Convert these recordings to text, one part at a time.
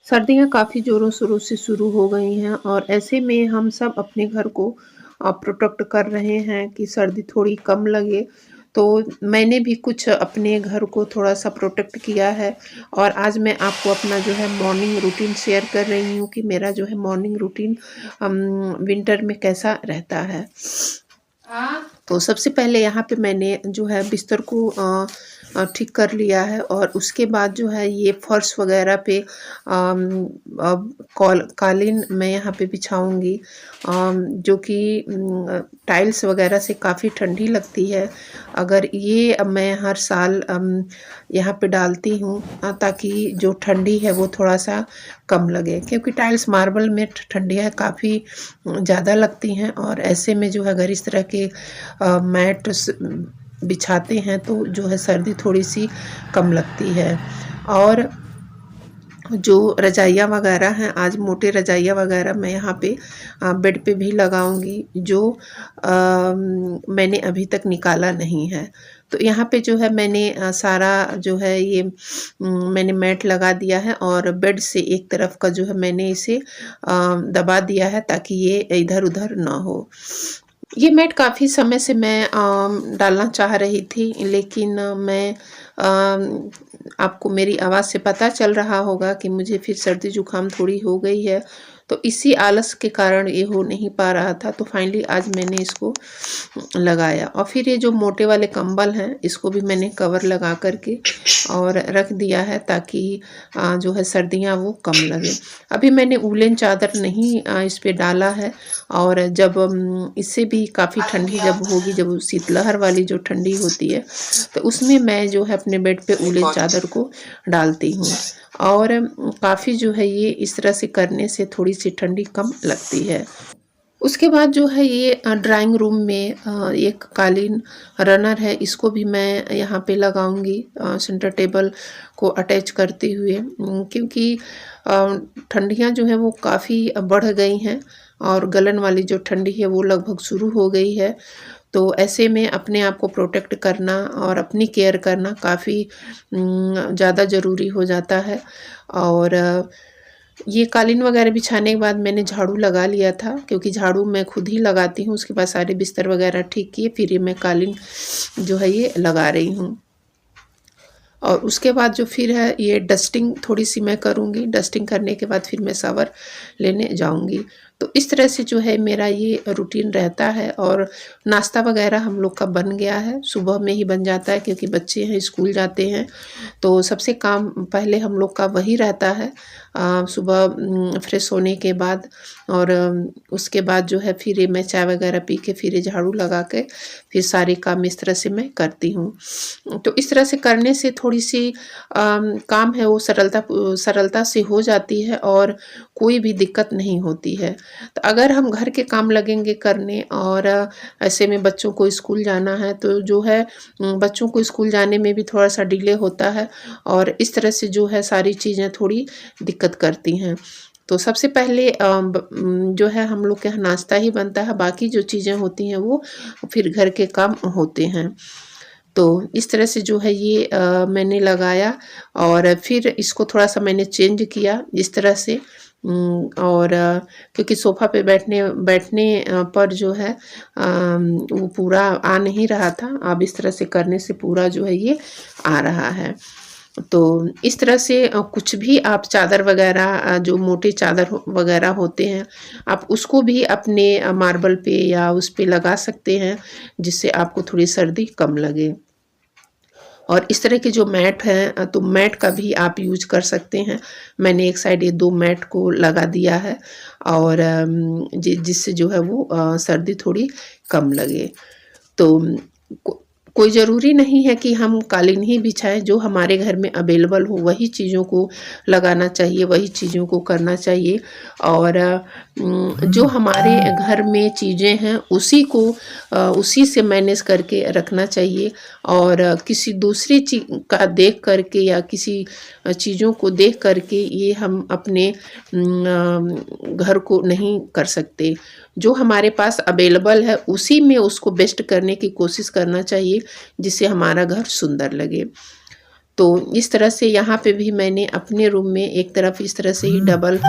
सर्दियाँ काफ़ी ज़ोरों शोरों से शुरू हो गई हैं और ऐसे में हम सब अपने घर को प्रोटेक्ट कर रहे हैं कि सर्दी थोड़ी कम लगे। तो मैंने भी कुछ अपने घर को थोड़ा-सा प्रोटेक्ट किया है और आज मैं आपको अपना जो है मॉर्निंग रूटीन शेयर कर रही हूँ कि मेरा जो है मॉर्निंग रूटीन अम, विंटर में कैसा रहता है। तो सबसे पहले यहाँ पे मैंने जो है बिस्तर को ठीक कर लिया है और उसके बाद जो है ये फर्श वगैरह पे अब कालीन मैं यहाँ पे बिछाऊंगी, जो कि टाइल्स वगैरह से काफ़ी ठंडी लगती है। अगर ये अब मैं हर साल यहाँ पे डालती हूँ ताकि जो ठंडी है वो थोड़ा सा कम लगे, क्योंकि टाइल्स मार्बल में ठंडियाँ काफ़ी ज़्यादा लगती हैं और ऐसे में जो है अगर इस तरह के मैट बिछाते हैं तो जो है सर्दी थोड़ी सी कम लगती है। और जो रजाइयाँ वगैरह हैं, आज मोटे रजाइयाँ वगैरह मैं यहाँ पे बेड पे भी लगाऊंगी, जो मैंने अभी तक निकाला नहीं है। तो यहाँ पे जो है मैंने सारा जो है ये मैंने मैट लगा दिया है और बेड से एक तरफ का जो है मैंने इसे दबा दिया है ताकि ये इधर उधर ना हो। ये मैट काफ़ी समय से मैं डालना चाह रही थी, लेकिन मैं आपको मेरी आवाज़ से पता चल रहा होगा कि मुझे फिर सर्दी जुकाम थोड़ी हो गई है, तो इसी आलस के कारण ये हो नहीं पा रहा था। तो फाइनली आज मैंने इसको लगाया और फिर ये जो मोटे वाले कंबल हैं इसको भी मैंने कवर लगा करके और रख दिया है ताकि जो है सर्दियाँ वो कम लगे। अभी मैंने वूलन चादर नहीं इस पे डाला है और जब इससे भी काफ़ी ठंडी जब होगी, जब शीतलहर वाली जो ठंडी होती है तो उसमें मैं जो है अपने बेड पे वूलन चादर को डालती हूँ और काफ़ी जो है ये इस तरह से करने से थोड़ी सी ठंडी कम लगती है। उसके बाद जो है ये ड्राइंग रूम में एक कालीन रनर है, इसको भी मैं यहाँ पे लगाऊंगी सेंटर टेबल को अटैच करते हुए, क्योंकि ठंडियाँ जो हैं वो काफ़ी बढ़ गई हैं और गलन वाली जो ठंडी है वो लगभग शुरू हो गई है। तो ऐसे में अपने आप को प्रोटेक्ट करना और अपनी केयर करना काफ़ी ज़्यादा ज़रूरी हो जाता है। और ये कालीन वगैरह बिछाने के बाद मैंने झाड़ू लगा लिया था, क्योंकि झाड़ू मैं खुद ही लगाती हूँ। उसके बाद सारे बिस्तर वगैरह ठीक किए, फिर ये मैं कालीन जो है ये लगा रही हूँ। और उसके बाद जो फिर है ये डस्टिंग थोड़ी सी मैं करूँगी। डस्टिंग करने के बाद फिर मैं शावर लेने जाऊँगी। तो इस तरह से जो है मेरा ये रूटीन रहता है। और नाश्ता वगैरह हम लोग का बन गया है, सुबह में ही बन जाता है क्योंकि बच्चे हैं स्कूल जाते हैं, तो सबसे काम पहले हम लोग का वही रहता है सुबह फ्रेश होने के बाद। और उसके बाद जो है फिर मैं चाय वगैरह पी के फिर झाड़ू लगा के फिर सारे काम इस तरह से मैं करती हूँ। तो इस तरह से करने से थोड़ी सी काम है वो सरलता से हो जाती है और कोई भी दिक्कत नहीं होती है। तो अगर हम घर के काम लगेंगे करने और ऐसे में बच्चों को स्कूल जाना है तो जो है बच्चों को स्कूल जाने में भी थोड़ा सा डिले होता है और इस तरह से जो है सारी चीज़ें थोड़ी दिक्कत करती हैं। तो सबसे पहले जो है हम लोग के यहाँ नाश्ता ही बनता है, बाकी जो चीज़ें होती हैं वो फिर घर के काम होते हैं। तो इस तरह से जो है ये मैंने लगाया और फिर इसको थोड़ा सा मैंने चेंज किया इस तरह से। और क्योंकि सोफ़ा पे बैठने बैठने पर जो है वो पूरा आ नहीं रहा था, अब इस तरह से करने से पूरा जो है ये आ रहा है। तो इस तरह से कुछ भी आप चादर वगैरह जो मोटे चादर वगैरह होते हैं आप उसको भी अपने मार्बल पे या उस पे लगा सकते हैं, जिससे आपको थोड़ी सर्दी कम लगे। और इस तरह के जो मैट हैं तो मैट का भी आप यूज कर सकते हैं। मैंने एक साइड ये 2 मैट को लगा दिया है और जिससे जो है वो सर्दी थोड़ी कम लगे। तो को कोई ज़रूरी नहीं है कि हम कालीन ही बिछाएँ, जो हमारे घर में अवेलेबल हो वही चीज़ों को लगाना चाहिए, वही चीज़ों को करना चाहिए। और जो हमारे घर में चीज़ें हैं उसी से मैनेज करके रखना चाहिए और किसी दूसरी चीज़ का देख करके या किसी चीज़ों को देख करके ये हम अपने घर को नहीं कर सकते। जो हमारे पास अवेलेबल है उसी में उसको बेस्ट करने की कोशिश करना चाहिए, जिससे हमारा घर सुंदर लगे। तो इस तरह से यहाँ पे भी मैंने अपने रूम में एक तरफ इस तरह से ही डबल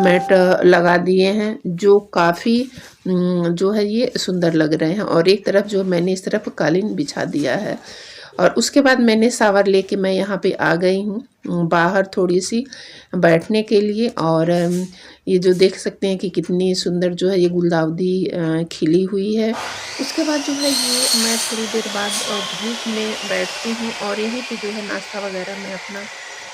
मैट लगा दिए हैं, जो काफ़ी जो है ये सुंदर लग रहे हैं। और एक तरफ जो मैंने इस तरफ कालीन बिछा दिया है। और उसके बाद मैंने शावर लेके मैं यहाँ पे आ गई हूँ बाहर थोड़ी सी बैठने के लिए। और ये जो देख सकते हैं कि कितनी सुंदर जो है ये गुलदाउदी खिली हुई है। उसके बाद जो है ये मैं थोड़ी देर बाद धूप में बैठती हूँ और यहीं पे जो है नाश्ता वगैरह मैं अपना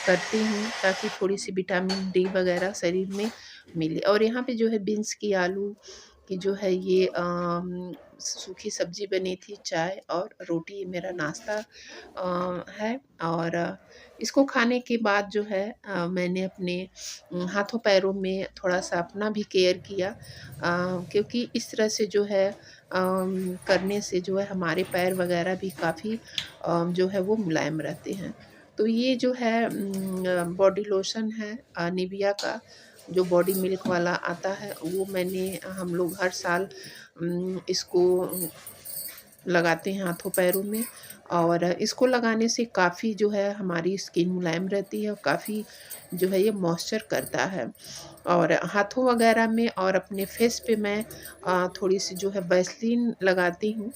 करती हूँ, ताकि थोड़ी सी विटामिन डी वगैरह शरीर में मिले। और यहाँ पे जो है बीन्स की, आलू की जो है ये सूखी सब्जी बनी थी, चाय और रोटी, ये मेरा नाश्ता है। और इसको खाने के बाद जो है मैंने अपने हाथों पैरों में थोड़ा सा अपना भी केयर किया, क्योंकि इस तरह से जो है करने से जो है हमारे पैर वगैरह भी काफ़ी जो है वो मुलायम रहते हैं। तो ये जो है बॉडी लोशन है निविया का, जो बॉडी मिल्क वाला आता है, वो मैंने हम लोग हर साल इसको लगाते हैं हाथों पैरों में। और इसको लगाने से काफ़ी जो है हमारी स्किन मुलायम रहती है और काफ़ी जो है ये मॉइस्चर करता है। और हाथों वगैरह में और अपने फेस पे मैं थोड़ी सी जो है वैसलीन लगाती हूँ,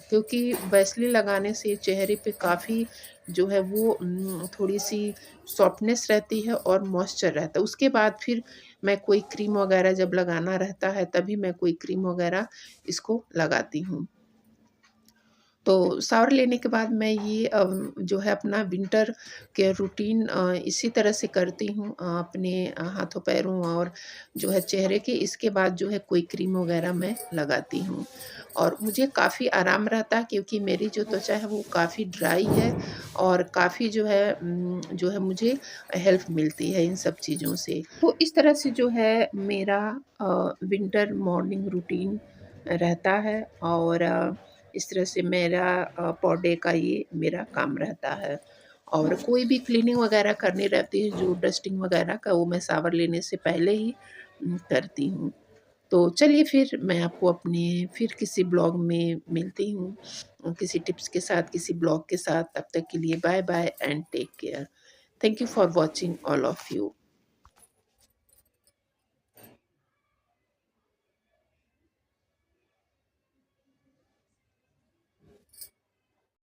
क्योंकि वैसलीन लगाने से चेहरे पे काफ़ी जो है वो थोड़ी सी सॉफ्टनेस रहती है और मॉइस्चर रहता है। उसके बाद फिर मैं कोई क्रीम वगैरह जब लगाना रहता है, तभी मैं कोई क्रीम वगैरह इसको लगाती हूँ। तो शावर लेने के बाद मैं ये जो है अपना विंटर केयर रूटीन इसी तरह से करती हूँ, अपने हाथों पैरों और जो है चेहरे के। इसके बाद जो है कोई क्रीम वगैरह मैं लगाती हूँ और मुझे काफ़ी आराम रहता है, क्योंकि मेरी जो त्वचा है वो काफ़ी ड्राई है और काफ़ी जो है मुझे हेल्प मिलती है इन सब चीज़ों से। तो इस तरह से जो है मेरा विंटर मॉर्निंग रूटीन रहता है। और इस तरह से मेरा पर डे का ये मेरा काम रहता है। और कोई भी क्लीनिंग वगैरह करनी रहती है, जो डस्टिंग वगैरह का, वो मैं शावर लेने से पहले ही करती हूँ। तो चलिए फिर मैं आपको अपने फिर किसी ब्लॉग में मिलती हूँ, किसी टिप्स के साथ, किसी ब्लॉग के साथ। तब तक के लिए bye bye and take care. Thank you for watching all of you.